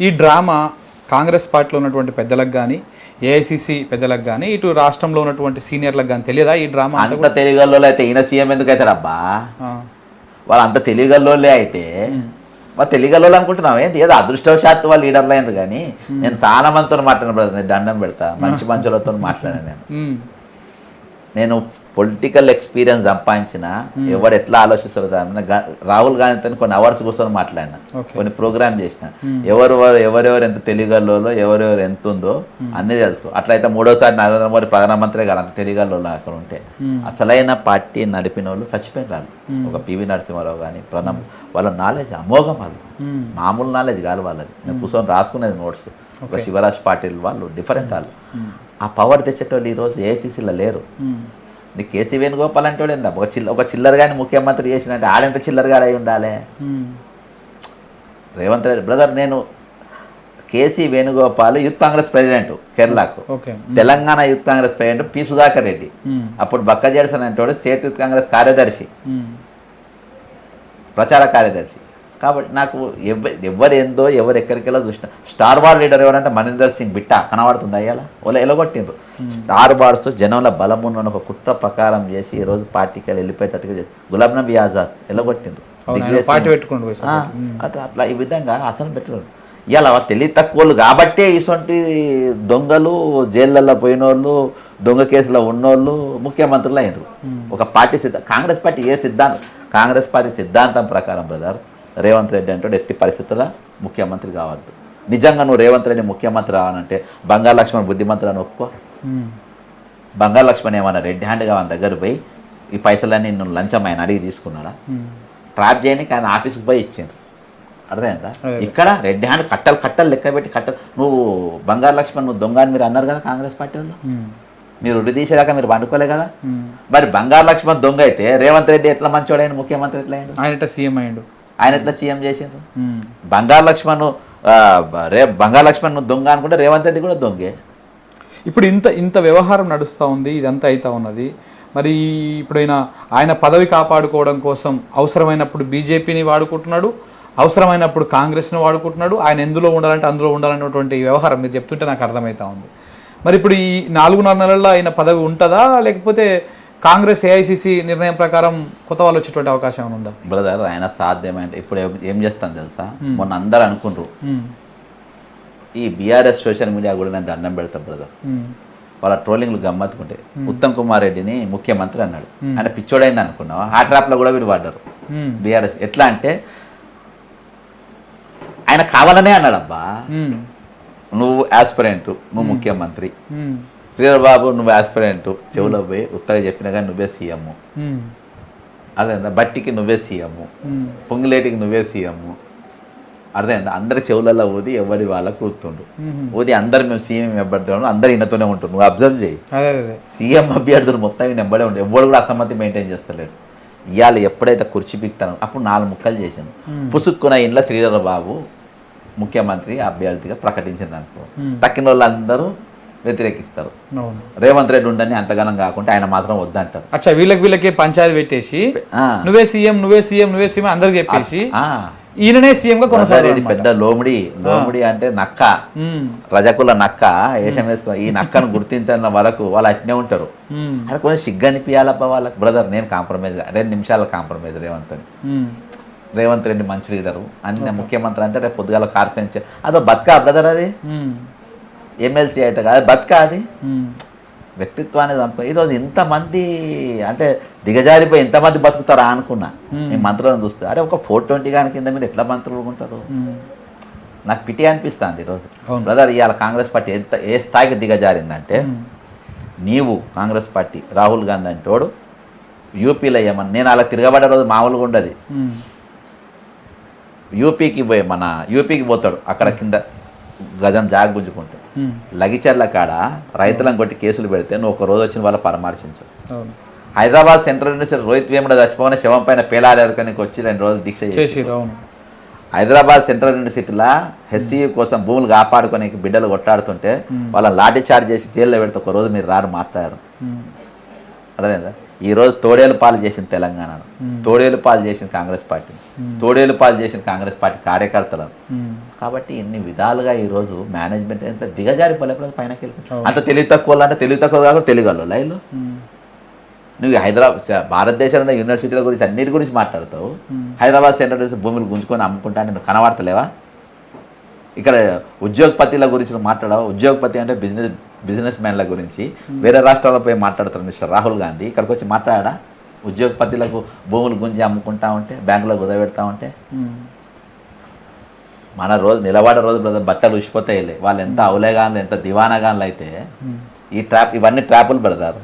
ఈ డ్రామా కాంగ్రెస్ పార్టీలో ఉన్నటువంటి పెద్దలకు కానీ ఏఐసిసి పెద్దలకు కానీ ఇటు రాష్ట్రంలో ఉన్నటువంటి సీనియర్లకు కానీ తెలియదా ఈ డ్రామా? అంత తెలియగల్లో అయితే ఈయన సీఎం ఎందుకు అవుతారు అబ్బా? వాళ్ళు అంత తెలియగల్లోలే అయితే మరి తెలియగల్లో అనుకుంటున్నాం ఏంటి? ఏదో అదృష్టవశాత్తు వాళ్ళు లీడర్లు అయింది. కానీ నేను చాలా మందితో మాట్లాడిన బ్రదర్, నేను దండం పెడతా, మంచి మంచులతో మాట్లాడాను. నేను పొలిటికల్ ఎక్స్పీరియన్స్ సంపాదించిన ఎవరు ఎట్లా ఆలోచిస్తారు రాహుల్ గాంధీతో కొన్ని అవర్స్ కూర్చొని మాట్లాడినా, కొన్ని ప్రోగ్రామ్ చేసిన, ఎవరెవరు ఎంత తెలియగల్లో ఎవరెవరు ఎంత ఉందో అన్నీ తెలుసు. అట్లయితే మూడోసారి నరేంద్ర మోడీ ప్రధానమంత్రి గారు అంత తెలియగల్లో అక్కడ ఉంటే అసలైన పార్టీ నడిపిన వాళ్ళు చచ్చిపోయినారు. ఒక పివి నరసింహారావు కానీ ప్రణబ్, వాళ్ళ నాలెడ్జ్ అమోఘం, వాళ్ళు మామూలు నాలెడ్జ్ కాదు వాళ్ళది. నేను కూర్చొని రాసుకునేది నోట్స్. ఒక శివరాజ్ పాటిల్ వాళ్ళు డిఫరెంట్ వాళ్ళు. ఆ పవర్ తెచ్చేటోళ్ళు ఈరోజు ఏఐసిసిలో లేరు. నీకు కేసీ వేణుగోపాల్ అంటే ఏందా ఒక చిల్లర కానీ ముఖ్యమంత్రి చేసినట్టే ఆడెంత చిల్లరగా అయి ఉండాలి. రేవంత్ రెడ్డి బ్రదర్, నేను KC Venugopal youth Congress president కేరళకు, Telangana youth Congress president P Sudhakar Reddy, అప్పుడు బక్క జెడ్సన్ అంటే స్టేట్ యూత్ కాంగ్రెస్ కార్యదర్శి, ప్రచార కార్యదర్శి. కాబట్టి నాకు ఎవరు ఏందో ఎవరు ఎక్కడికెళ్ళో చూసిన. స్టార్ వార్ లీడర్ ఎవరంటే మనిందర్ సింగ్ బిట్ట కనబడుతుంది. అయ్యాల వాళ్ళు ఎలగొట్టిండ్రు. స్టార్ వార్స్ జనంలో బలం ఉన్న ఒక కుట్ర ప్రకారం చేసి ఈరోజు పార్టీకి వెళ్ళిపోయేటట్టుగా చేసి గులాబ్ నబీ ఆజాద్ ఎలగొట్టిండ్రు. అట్లా ఈ విధంగా అసలు పెట్టరు. ఇలా తెలివి తక్కువలు కాబట్టే ఇటువంటి దొంగలు జైళ్ళల్లో పోయిన వాళ్ళు, దొంగ కేసులో ఉన్నోళ్ళు ముఖ్యమంత్రులు అయినరు. ఒక party Congress party Congress party సిద్ధాంతం ప్రకారం బ్రదర్, రేవంత్ రెడ్డి అంటే ఎట్టి పరిస్థితుల్లో ముఖ్యమంత్రి కావద్దు. నిజంగా నువ్వు రేవంత్ రెడ్డి ముఖ్యమంత్రి రావాలంటే బంగారు లక్ష్మణ్ బుద్ధిమంతులను ఒప్పుకో. బంగారు లక్ష్మణ్ ఏమన్నా రెడ్ హ్యాండ్గా మన దగ్గర పోయి ఈ పైసలన్నీ నువ్వు లంచం ఆయన అడిగి తీసుకున్నాడా? ట్రాప్ చేయడానికి ఆయన ఆఫీస్కి పోయి ఇచ్చిండ్రు. అర్థమైందా? ఇక్కడ రెడ్ హ్యాండ్ కట్టలు లెక్క పెట్టి నువ్వు బంగారు లక్ష్మణ్ నువ్వు దొంగ అని మీరు అన్నారు కదా కాంగ్రెస్ పార్టీలో. మీరు ఉడి తీసేదాకా మీరు పండుకోలే కదా. మరి బంగారు లక్ష్మణ్ దొంగ అయితే రేవంత్ రెడ్డి ఎట్లా మంచోడైన ముఖ్యమంత్రి ఎట్లా అయ్యిండు? ఆయన సీఎం అయ్యిండు. ఆయన ఎట్లా సీఎం చేసిండ్రు? బంగారు లక్ష్మణ్ దొంగ అనుకుంటే రేవంత్ రెడ్డి కూడా దొంగే. ఇప్పుడు ఇంత వ్యవహారం నడుస్తూ ఉంది, ఇదంతా అవుతా ఉన్నది. మరి ఇప్పుడైనా ఆయన పదవి కాపాడుకోవడం కోసం అవసరమైనప్పుడు బీజేపీని వాడుకుంటున్నాడు, అవసరమైనప్పుడు కాంగ్రెస్ని వాడుకుంటున్నాడు. ఆయన ఎందులో ఉండాలంటే అందులో ఉండాలనేటువంటి వ్యవహారం మీరు చెప్తుంటే నాకు అర్థమవుతా ఉంది. మరి ఇప్పుడు ఈ 4.5 నెలల్లో ఆయన పదవి ఉంటుందా, లేకపోతే కాంగ్రెస్ ఏఐసిసి నిర్ణయం ప్రకారం కొత్త వాళ్ళు వచ్చేటువంటి అవకాశం ఉందా? బ్రదర్, ఆయన సాధ్యమైంటే ఇప్పుడు ఏం చేస్తాను తెలుసా, మొన్న అందరు అనుకుంటారు ఈ బీఆర్ఎస్ సోషల్ మీడియా కూడా నేను దండం పెడతాను బ్రదర్. వాళ్ళ ట్రోలింగ్లు గమ్మత్తుకుంటే ఉత్తమ్ కుమార్ రెడ్డిని ముఖ్యమంత్రి అన్నాడు. ఆయన పిచ్చోడైంది అనుకున్నావా? ఆ ట్రాప్లో కూడా వీడు పడ్డారు బీఆర్ఎస్. ఎట్లా అంటే ఆయన కావాలనే అన్నాడు, అబ్బా నువ్వు యాస్పిరెంట్, నువ్వు ముఖ్యమంత్రి, శ్రీధర్బాబు నువ్వు యాస్పిరెంట్, చెవులో పోయి ఉత్తర చెప్పినా కానీ నువ్వే సీఎం, అదేందా బట్టికి నువ్వే సీఎం, పొంగులేటికి నువ్వే సీఎం, అర్థమైందా? అందరి చెవులలో ఊది ఎవరి వాళ్ళకు కూర్తుండు. ఊది అందరు మేము సీఎం అభ్యర్థులు అందరు ఈయనతోనే ఉంటుంది. నువ్వు అబ్జర్వ్ చేయి, సీఎం అభ్యర్థులు మొత్తం ఈయన ఎంబడే ఉండే, ఎవరు కూడా అసమ్మతి మెయింటైన్ చేస్తలేడు. ఇవాళ ఎప్పుడైతే కుర్చీ బిక్తానో అప్పుడు 4 ముక్కలు చేశాను. పుసుక్కున ఇంట్లో శ్రీధర్బాబు ముఖ్యమంత్రి అభ్యర్థిగా ప్రకటించింది అనుకో, తక్కిన వాళ్ళందరూ వ్యతిరేకిస్తారు. రేవంత్ రెడ్డి ఉండని అంతగానం కాకుండా ఆయన మాత్రం వద్దంటారు. అచ్చా, వీళ్ళకి పంచాయతీ పెట్టేసి నువ్వే సీఎం అందరికి చెప్పేసి ఈయననే సీఎం గా కొనసాగారు. పెద్ద లోమిడి అంటే నక్క, రజకుల నక్క వేషం వేసుకో. ఈ నక్కను గుర్తించిన వరకు వాళ్ళు అట్నే ఉంటారు. అది కొంచెం సిగ్గనిపియాలబ్బా వాళ్ళకి. బ్రదర్, నేను కాంప్రమైజ్ 2 నిమిషాల కాంప్రమైజ్ రేవంత్ రెడ్డి మంచి లీడరు అన్ని ముఖ్యమంత్రి అంటే రేపు పొద్దుగాల కార్పొరేషన్ అదో బతుకా బ్రదర్, అది ఎమ్మెల్సీ అయితే కాదు బతుకా, అది వ్యక్తిత్వాన్ని చంప. ఈరోజు ఇంతమంది అంటే దిగజారిపోయి ఇంతమంది బతుకుతారా అనుకున్నా ఈ మంత్రులను చూస్తే. అరే ఒక 420 గాని కింద మీరు ఎట్లా మంత్రులు ఉంటారు? నాకు పిటి అనిపిస్తుంది ఈరోజు. బ్రదర్, ఇవాళ కాంగ్రెస్ పార్టీ ఏ స్థాయికి దిగజారిందంటే, నీవు కాంగ్రెస్ పార్టీ రాహుల్ గాంధీ అంటోడు యూపీలో ఏమన్నా నేను అలా తిరగబడే రోజు మామూలుగా ఉండదు. యూపీకి పోతాడు, అక్కడ కింద గజం జాగ గుంజుకుంటాడు. లగిచర్ల కాడ రైతులను కొట్టి కేసులు పెడితే నువ్వు ఒక రోజు వచ్చిన వాళ్ళ పరామర్శించు. హైదరాబాద్ సెంట్రల్ యూనివర్సిటీ రోహిత్ వేముడ చచ్చిపోయిన శవం పైన పేలాడేరుకనికి వచ్చి 2 రోజులు దీక్ష చేశారు. హైదరాబాద్ సెంట్రల్ యూనివర్సిటీలో హెచ్సియు కోసం భూములు కాపాడుకొని బిడ్డలు కొట్లాడుతుంటే వాళ్ళని లాఠీ చార్జ్ చేసి జైల్లో పెడితే ఒక రోజు మీరు రారు మాట్లాడారు. అర్థమైందా? ఈరోజు తోడేలు పాలు చేసిన తెలంగాణను, తోడేలు పాలు చేసిన కాంగ్రెస్ పార్టీని, తోడేలు పాలు చేసిన కాంగ్రెస్ పార్టీ కార్యకర్తలను కాబట్టి ఇన్ని విధాలుగా ఈరోజు మేనేజ్మెంట్ ఎంత దిగజారిపోలేకపోతే పైనకి వెళ్ళి అంత తెలివి తక్కువ అంటే తెలివి తక్కువ కాకుండా తెలియగలవు లైవ్లో నువ్వు హైదరాబాద్ భారతదేశంలో ఉన్న యూనివర్సిటీల గురించి అన్నిటి గురించి మాట్లాడతావు హైదరాబాద్ సెంట్రల్ యూనివర్సిటీ భూములు గుంజుకొని అమ్ముకుంటా నేను కనబడతలేవా ఇక్కడ ఉద్యోగపతిల గురించి నువ్వు మాట్లాడవా ఉద్యోగపతి అంటే బిజినెస్ మ్యాన్ల గురించి వేరే రాష్ట్రాల్లో పోయి మాట్లాడుతారు మిస్టర్ రాహుల్ గాంధీ ఇక్కడికి వచ్చి మాట్లాడా ఉద్యోగపతిలకు భూములు గుంజి అమ్ముకుంటా ఉంటే బ్యాంకులో కుదబెడతా ఉంటే మన రోజు నిలబడే రోజు బ్రదర్ బట్టలు ఉసిపోతాయి వాళ్ళు ఎంత అవులేగాన్లు ఎంత దివానాగాన్లు అయితే ఈ ట్రాప్ ఇవన్నీ ట్రాపులు పెడతారు